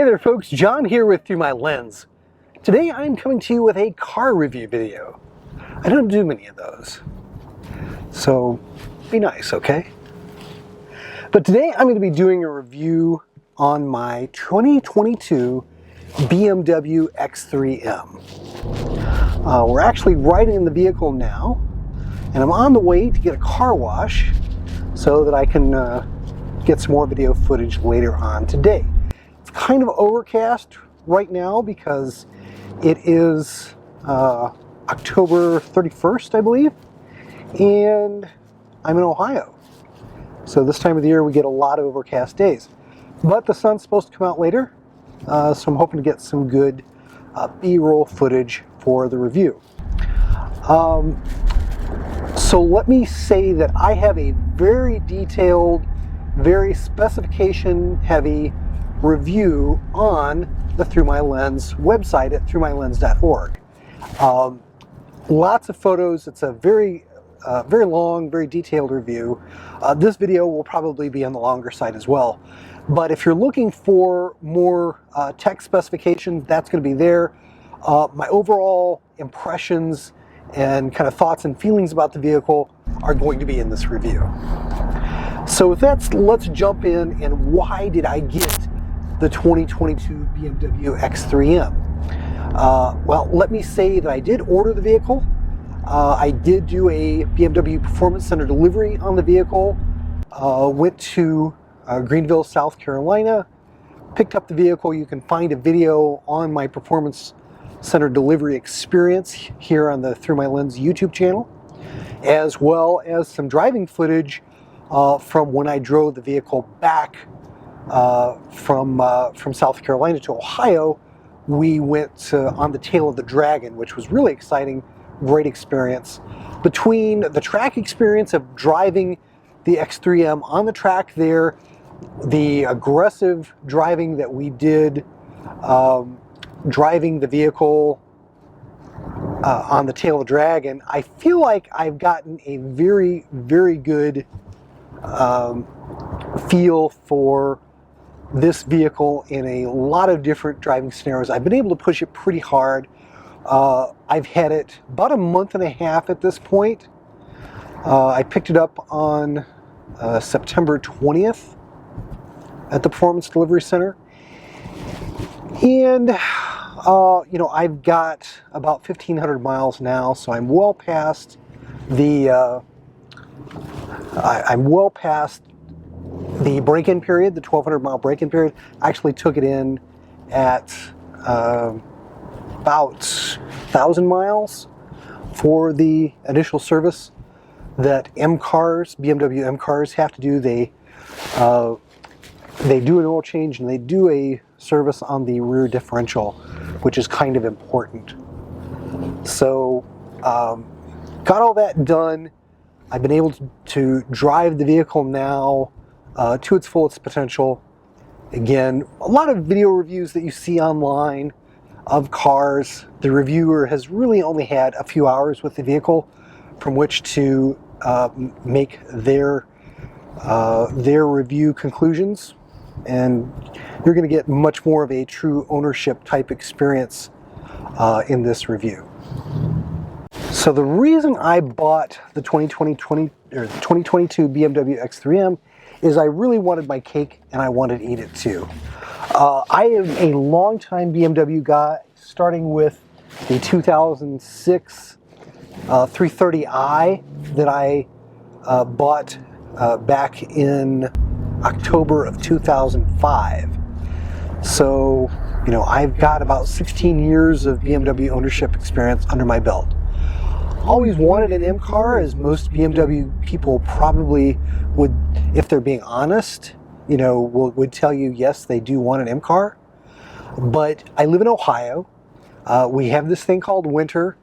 Hey there folks, John here with Through My Lens. Today I'm coming to you with a car review video. I don't do many of those, so be nice, okay? But today I'm going to be doing a review on my 2022 BMW X3 M. We're actually riding in the vehicle now, and I'm on the way to get a car wash so that I can get some more video footage later on today. It's kind of overcast right now because it is October 31st, I believe, and I'm in Ohio. So this time of the year we get a lot of overcast days. But the sun's supposed to come out later, so I'm hoping to get some good B-roll footage for the review. So let me say that I have a very detailed, very specification-heavy review on the Through My Lens website at throughmylens.org. Lots of photos. It's a very long, very detailed review. This video will probably be on the longer side as well. But if you're looking for more tech specifications, that's going to be there. My overall impressions and kind of thoughts and feelings about the vehicle are going to be in this review. So with that, let's jump in. And why did I get the 2022 BMW X3 M? Well, let me say that I did order the vehicle. I did do a BMW Performance Center delivery on the vehicle. Went to Greenville, South Carolina, picked up the vehicle. You can find a video on my Performance Center delivery experience here on the Through My Lens YouTube channel, as well as some driving footage from when I drove the vehicle back from South Carolina to Ohio. We went on the tail of the Dragon, which was really exciting, great experience. Between the track experience of driving the X3M on the track there, the aggressive driving that we did driving the vehicle on the tail of the Dragon, I feel like I've gotten a very, very good feel for this vehicle in a lot of different driving scenarios. I've been able to push it pretty hard. I've had it about a month and a half at this point. I picked it up on September 20th at the Performance Delivery Center. And you know, I've got about 1,500 miles now, so I'm well past the break-in period, the 1,200 mile break-in period. I actually took it in at about 1,000 miles for the initial service that BMW M cars have to do. They do an oil change and they do a service on the rear differential, which is kind of important. So got all that done. I've been able to drive the vehicle now to its fullest potential. Again, a lot of video reviews that you see online of cars, the reviewer has really only had a few hours with the vehicle from which to make their review conclusions, and you're going to get much more of a true ownership type experience in this review. So the reason I bought the 2022 BMW X3 M is I really wanted my cake and I wanted to eat it too. I am a longtime BMW guy, starting with the 2006 330i that I bought back in October of 2005. So, you know, I've got about 16 years of BMW ownership experience under my belt. Always wanted an M car, as most BMW people probably would, if they're being honest, you know, would tell you, yes, they do want an M car. But I live in Ohio. We have this thing called winter,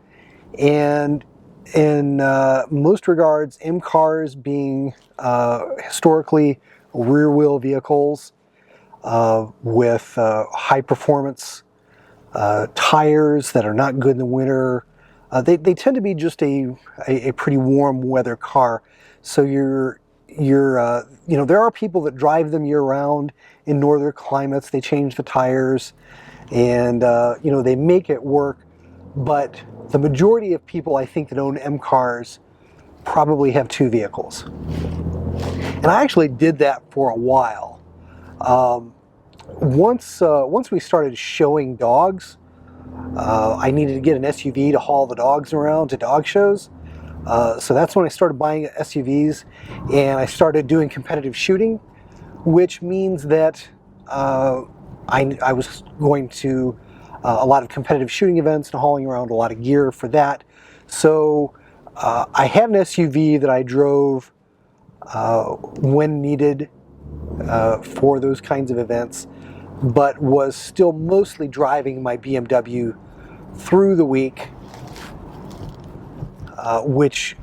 and in most regards, M cars being historically rear-wheel vehicles with high performance tires that are not good in the winter. They tend to be just a pretty warm weather car. So you're you know, there are people that drive them year-round in northern climates. They change the tires, and you know, they make it work. But the majority of people, I think, that own M cars probably have two vehicles. And I actually did that for a while. Once we started showing dogs, I needed to get an SUV to haul the dogs around to dog shows. So that's when I started buying SUVs, and I started doing competitive shooting, which means that I was going to a lot of competitive shooting events and hauling around a lot of gear for that. So I had an SUV that I drove when needed for those kinds of events, but was still mostly driving my BMW through the week, which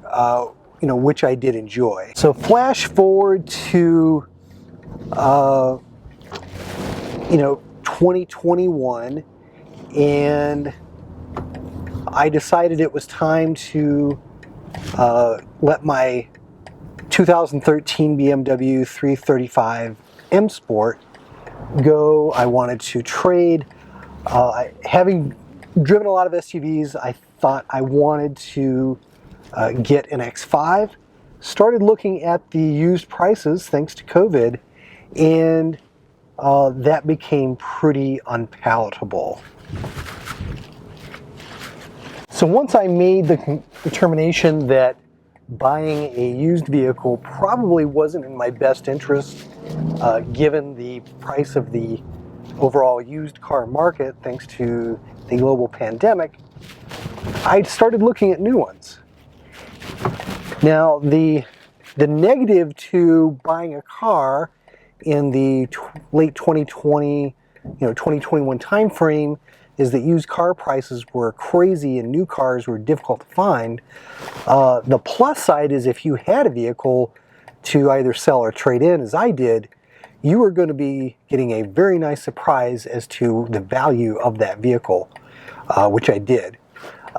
you know, which I did enjoy. So flash forward to you know, 2021, and I decided it was time to let my 2013 BMW 335 M Sport go. I wanted to trade. Having driven a lot of SUVs, I thought I wanted to get an X5. Started looking at the used prices thanks to COVID, and that became pretty unpalatable. So once I made the determination that buying a used vehicle probably wasn't in my best interest, given the price of the overall used car market thanks to the global pandemic, I started looking at new ones. Now, the negative to buying a car in the late 2020, 2021 time frame is that used car prices were crazy and new cars were difficult to find. The plus side is if you had a vehicle to either sell or trade in, as I did, you were going to be getting a very nice surprise as to the value of that vehicle, which I did.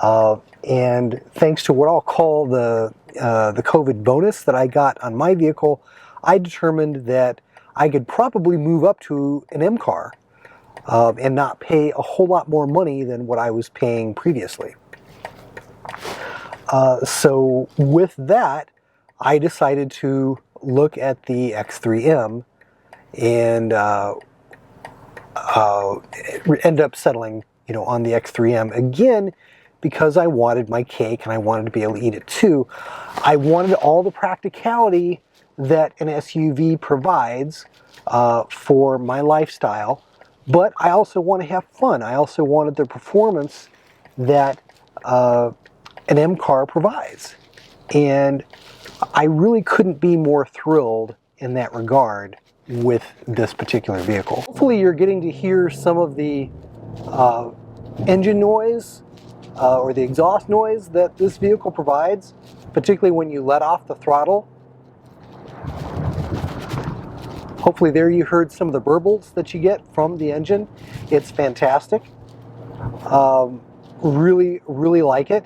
And thanks to what I'll call the COVID bonus that I got on my vehicle, I determined that I could probably move up to an M car and not pay a whole lot more money than what I was paying previously. So with that, I decided to look at the X3 M and end up settling, on the X3 M again, because I wanted my cake and I wanted to be able to eat it too. I wanted all the practicality that an SUV provides for my lifestyle, but I also want to have fun. I also wanted the performance that an M car provides. And I really couldn't be more thrilled in that regard with this particular vehicle. Hopefully you're getting to hear some of the engine noise or the exhaust noise that this vehicle provides, particularly when you let off the throttle. Hopefully there you heard some of the burbles that you get from the engine. It's fantastic. Really, really like it.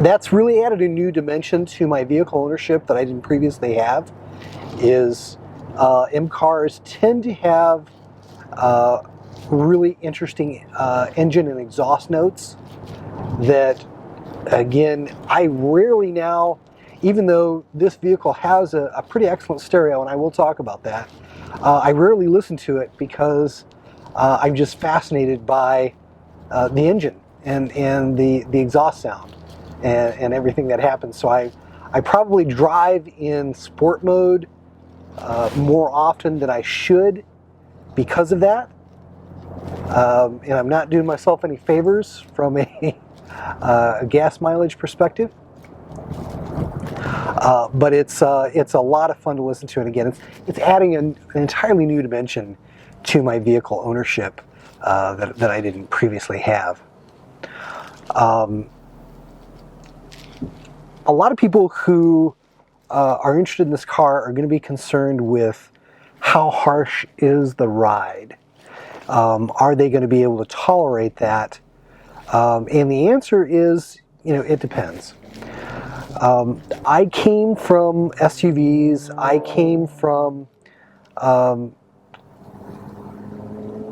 That's really added a new dimension to my vehicle ownership that I didn't previously have, is M cars tend to have really interesting engine and exhaust notes that, again, I rarely now, even though this vehicle has a pretty excellent stereo, and I will talk about that, I rarely listen to it because I'm just fascinated by the engine and the exhaust sound and everything that happens. So I probably drive in sport mode more often than I should because of that. And I'm not doing myself any favors from a gas mileage perspective. But it's a lot of fun to listen to, and again, it's adding an entirely new dimension to my vehicle ownership that I didn't previously have. A lot of people who are interested in this car are going to be concerned with how harsh is the ride. Are they going to be able to tolerate that? And the answer is, it depends. I came from SUVs. I came from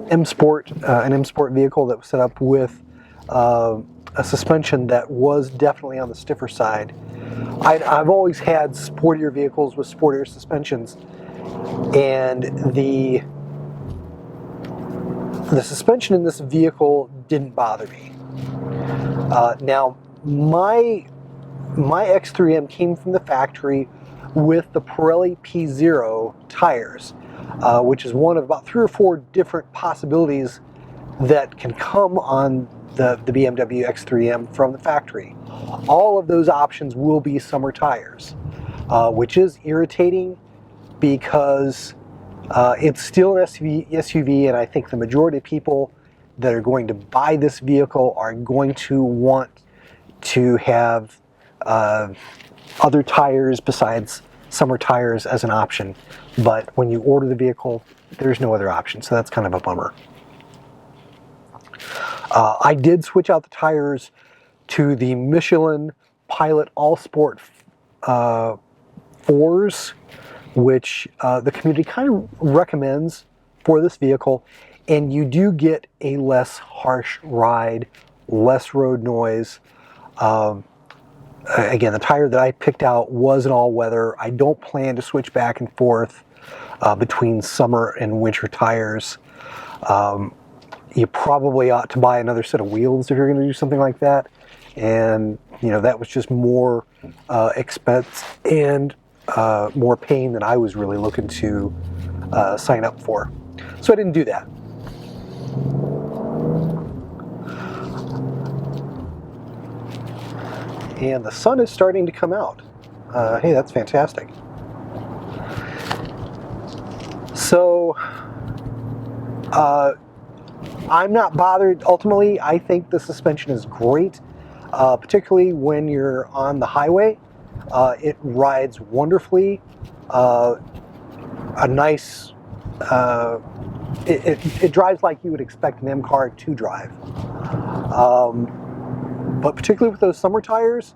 M Sport, an M Sport vehicle that was set up with a suspension that was definitely on the stiffer side. I've always had sportier vehicles with sportier suspensions, and the suspension in this vehicle didn't bother me. Now, my X3M came from the factory with the Pirelli P0 tires, which is one of about 3 or 4 different possibilities that can come on the BMW X3 M from the factory. All of those options will be summer tires, which is irritating because it's still an SUV, and I think the majority of people that are going to buy this vehicle are going to want to have other tires besides summer tires as an option. But when you order the vehicle, there's no other option, so that's kind of a bummer. I did switch out the tires to the Michelin Pilot All Sport 4s, which the community kind of recommends for this vehicle, and you do get a less harsh ride, less road noise. Again, the tire that I picked out was an all-weather. I don't plan to switch back and forth between summer and winter tires. You probably ought to buy another set of wheels if you're going to do something like that. And, you know, that was just more expense and more pain than I was really looking to sign up for. So I didn't do that. And the sun is starting to come out. Hey, that's fantastic. So, I'm not bothered. Ultimately, I think the suspension is great, particularly when you're on the highway. It rides wonderfully. A nice, it drives like you would expect an M car to drive. But particularly with those summer tires,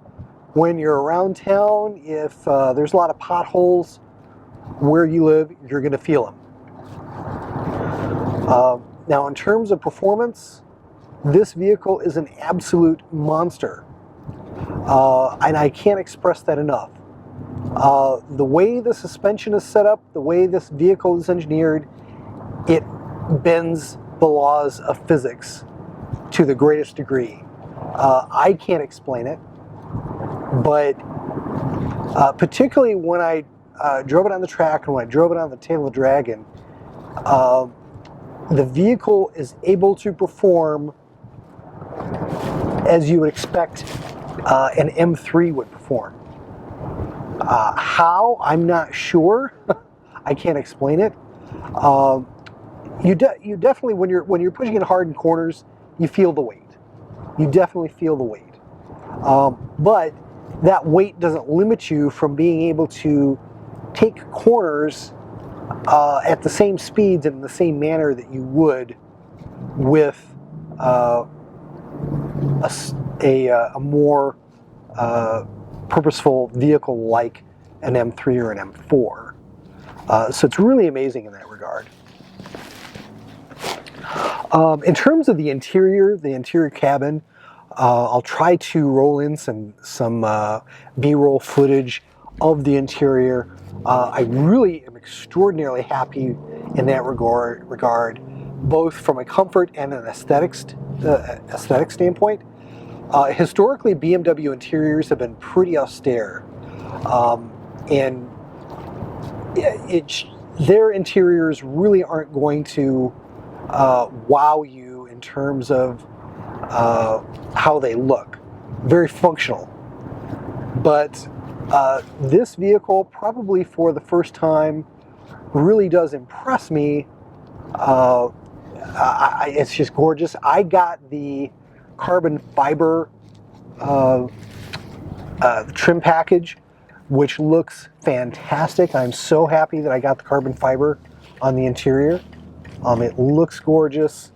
when you're around town, if there's a lot of potholes where you live, you're going to feel them. Now, in terms of performance, this vehicle is an absolute monster. And I can't express that enough. The way the suspension is set up, the way this vehicle is engineered, it bends the laws of physics to the greatest degree. I can't explain it, but particularly when I drove it on the track and when I drove it on the tail of the Dragon, the vehicle is able to perform as you would expect an M3 would perform. How? I'm not sure. I can't explain it. You definitely, when you're pushing it hard in corners, you feel the weight. You definitely feel the weight. But that weight doesn't limit you from being able to take corners at the same speeds and in the same manner that you would with a more purposeful vehicle like an M3 or an M4. So it's really amazing in that regard. In terms of the interior cabin, I'll try to roll in some B-roll footage of the interior. I really am extraordinarily happy in that regard, both from a comfort and an aesthetic standpoint. Historically, BMW interiors have been pretty austere, and their interiors really aren't going to wow you in terms of how they look. Very functional. But this vehicle, probably for the first time, really does impress me. It's just gorgeous. I got the carbon fiber trim package, which looks fantastic. I'm so happy that I got the carbon fiber on the interior. It looks gorgeous,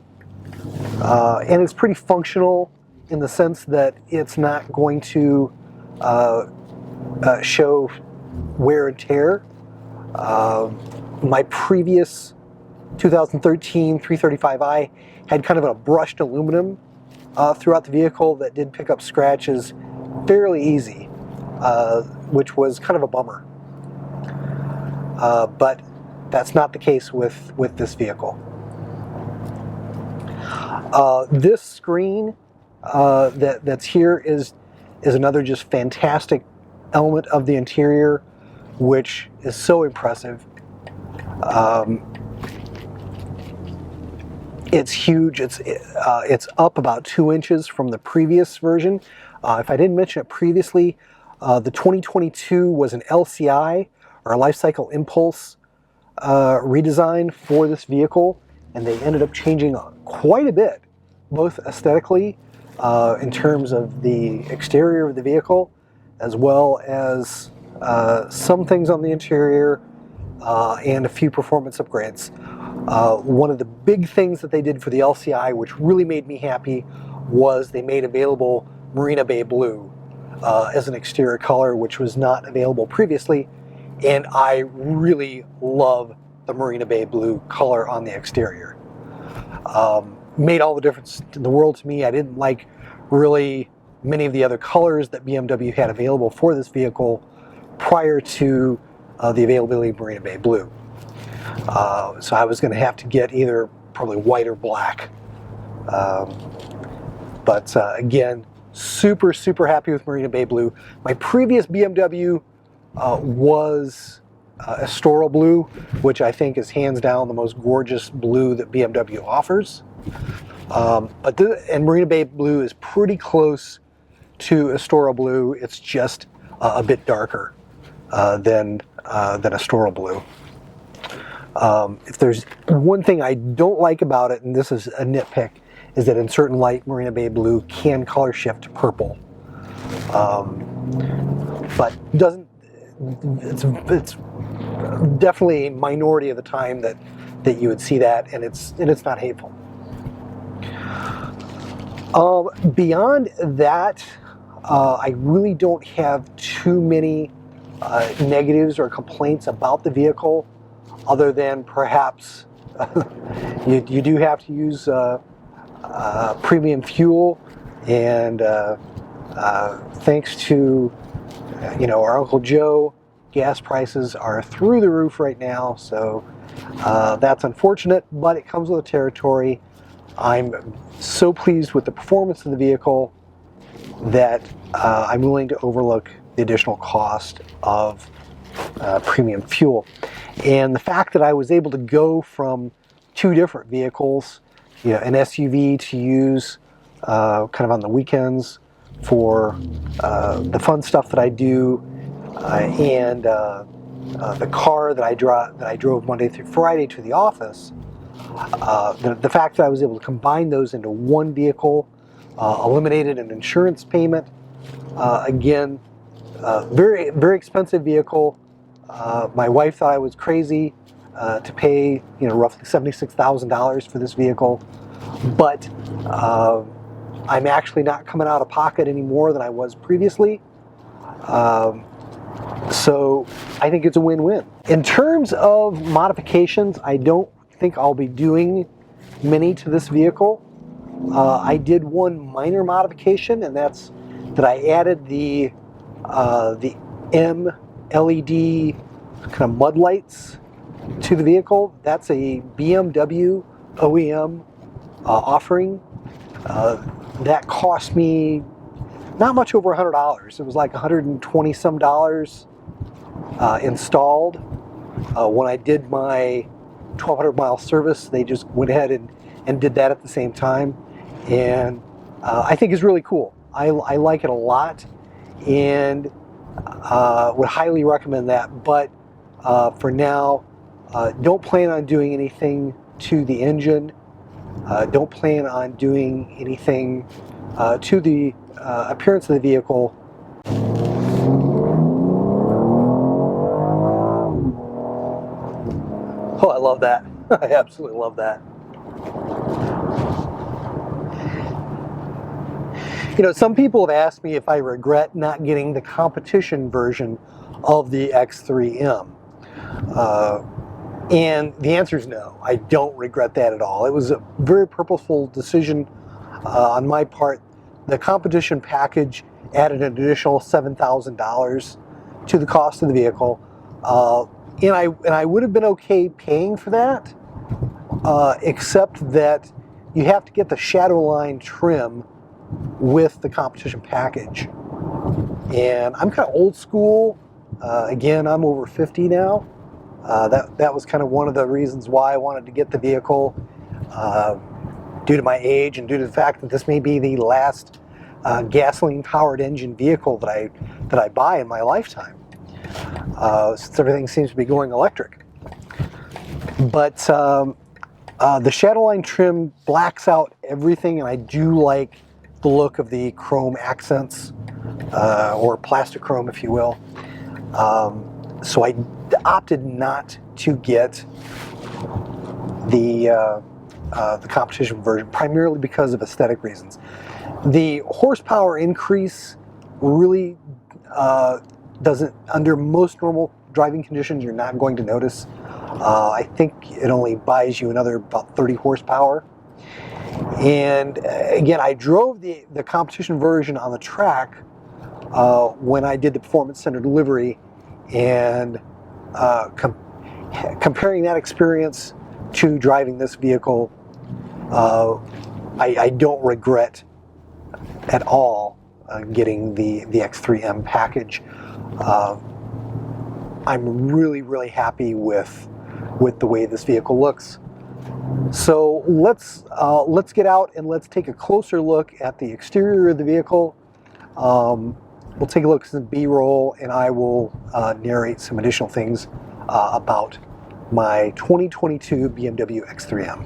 and it's pretty functional in the sense that it's not going to show wear and tear. My previous 2013 335i had kind of a brushed aluminum throughout the vehicle that did pick up scratches fairly easy, which was kind of a bummer. But that's not the case with this vehicle. This screen that's here is another just fantastic element of the interior, which is so impressive. It's huge. It's up about 2 inches from the previous version. If I didn't mention it previously, the 2022 was an LCI, or a life cycle impulse redesign for this vehicle, and they ended up changing quite a bit, both aesthetically in terms of the exterior of the vehicle, as well as some things on the interior and a few performance upgrades. One of the big things that they did for the LCI, which really made me happy, was they made available Marina Bay Blue as an exterior color, which was not available previously. And I really love the Marina Bay Blue color on the exterior. Made all the difference in the world to me. I didn't like really many of the other colors that BMW had available for this vehicle prior to the availability of Marina Bay Blue. So I was going to have to get either probably white or black. But again, super happy with Marina Bay Blue. My previous BMW was Estoril Blue, which I think is hands down the most gorgeous blue that BMW offers. And Marina Bay Blue is pretty close to Estoril Blue. It's just a bit darker than Estoril Blue. If there's one thing I don't like about it, and this is a nitpick, is that in certain light, Marina Bay Blue can color shift to purple. But doesn't. It's definitely a minority of the time that you would see that, and it's not hateful. Beyond that, I really don't have too many negatives or complaints about the vehicle, other than perhaps you do have to use premium fuel, and thanks to our Uncle Joe, gas prices are through the roof right now, so that's unfortunate, but it comes with the territory. I'm so pleased with the performance of the vehicle that I'm willing to overlook the additional cost of premium fuel. And the fact that I was able to go from 2 different vehicles, an SUV to use kind of on the weekends for the fun stuff that I do, and the car that I drove Monday through Friday to the office, the fact that I was able to combine those into one vehicle, eliminated an insurance payment. Again, very expensive vehicle. My wife thought I was crazy to pay roughly $76,000 for this vehicle, but I'm actually not coming out of pocket any more than I was previously. So I think it's a win-win. In terms of modifications, I don't think I'll be doing many to this vehicle. I did one minor modification, and that's that I added the M LED kind of mud lights to the vehicle. That's a BMW OEM offering. That cost me not much over $100. It was like $120 some installed. When I did my 1,200 mile service, they just went ahead and did that at the same time, and I think it's really cool. I like it a lot, and would highly recommend that. But for now, don't plan on doing anything to the engine. Don't plan on doing anything to the appearance of the vehicle. Oh, I love that. I absolutely love that. You know, some people have asked me if I regret not getting the competition version of the X3 M. And the answer is no. I don't regret that at all. It was a very purposeful decision on my part. The competition package added an additional $7,000 to the cost of the vehicle. And I would have been okay paying for that, except that you have to get the shadow line trim with the competition package. And I'm kind of old school. Again, I'm over 50 now. That was kind of one of the reasons why I wanted to get the vehicle, due to my age and due to the fact that this may be the last gasoline-powered engine vehicle that I buy in my lifetime, since everything seems to be going electric. But the Shadowline trim blacks out everything, and I do like the look of the chrome accents, or plastic chrome, if you will. So I opted not to get the competition version, primarily because of aesthetic reasons. The horsepower increase really doesn't, under most normal driving conditions, you're not going to notice. I think it only buys you another about 30 horsepower. And again, I drove the competition version on the track when I did the Performance Center delivery, and comparing that experience to driving this vehicle, I don't regret at all getting the X3 M package. I'm really happy with the way this vehicle looks. So let's get out and let's take a closer look at the exterior of the vehicle. We'll take a look at some B-roll, and I will narrate some additional things about my 2022 BMW X3 M.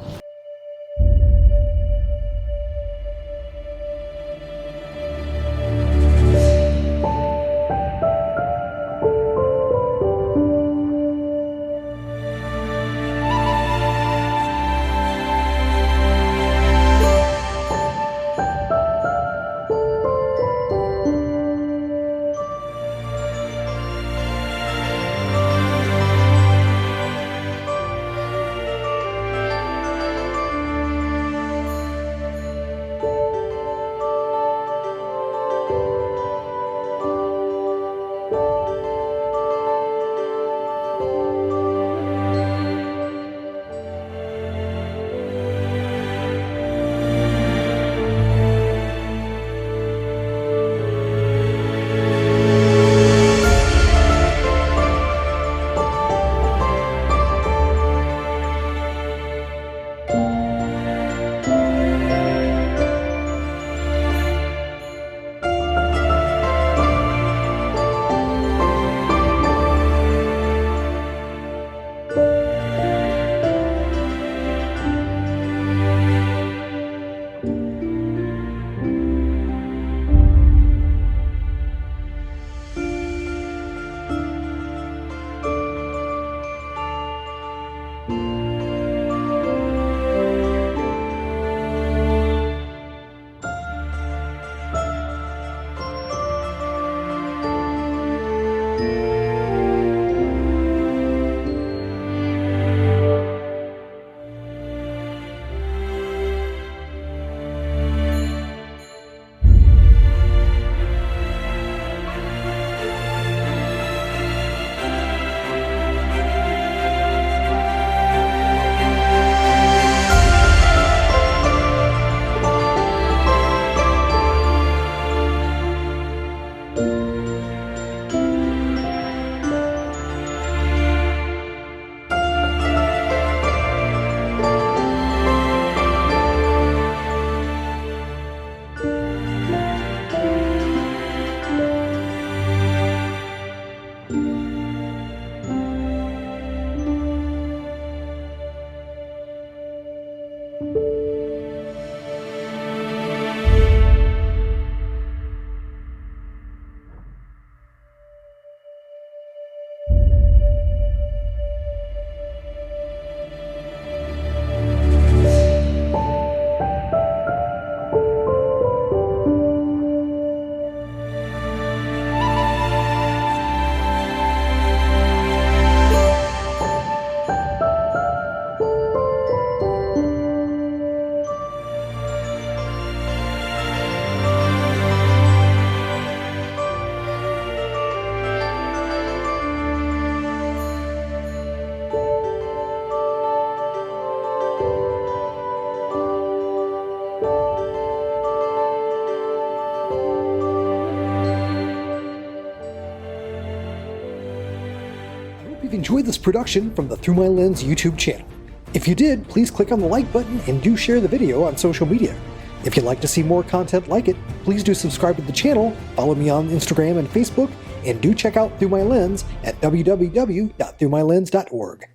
you've enjoyed this production from the Through My Lens YouTube channel. If you did, please click on the like button and do share the video on social media. If you'd like to see more content like it, please do subscribe to the channel, follow me on Instagram and Facebook, and do check out Through My Lens at www.throughmylens.org.